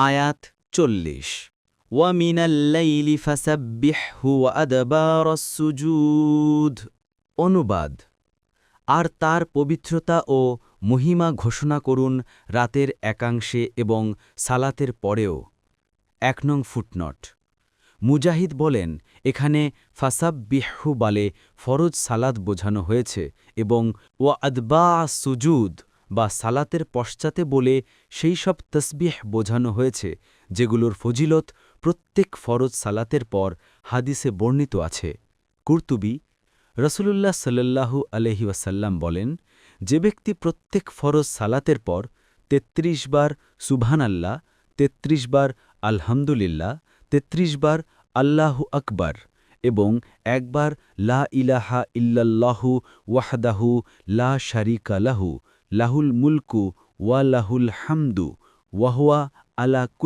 আয়াত 40 ওয়া মিনাল লাইলি ফাসাব্বিহহু ওয়া আদবারাস সুজুদ। অনুবাদ: আর তার পবিত্রতা ও মহিমা ঘোষণা করুন রাতের একাংশে এবং সালাতের পরেও। 1 নং ফুটনোট: মুজাহিদ বলেন, এখানে ফাসাব্বিহহু বালে ফরজ সালাত বোঝানো হয়েছে এবং ওয়া আদবাআস সুজুদ বা সালাতের পশ্চাতে বলে সেই সব তসবিহ বোঝানো হয়েছে যেগুলোর ফজিলত প্রত্যেক ফরজ সালাতের পর হাদিসে বর্ণিত আছে। কুরতুবী: রাসূলুল্লাহ সাল্লাল্লাহু আলাইহি ওয়াসাল্লাম বলেন, যে ব্যক্তি প্রত্যেক ফরজ সালাতের পর ৩৩ বার সুবহানাল্লাহ, ৩৩ বার আলহামদুলিল্লাহ, ৩৩ বার আল্লাহু আকবার এবং একবার লা ইলাহা ইল্লাল্লাহু ওয়াহদাহু লা শারীকা লাহু লাহুল মুলকু ওয়া লাহুল হামদু ওয়া হুয়া আলা কুল্লি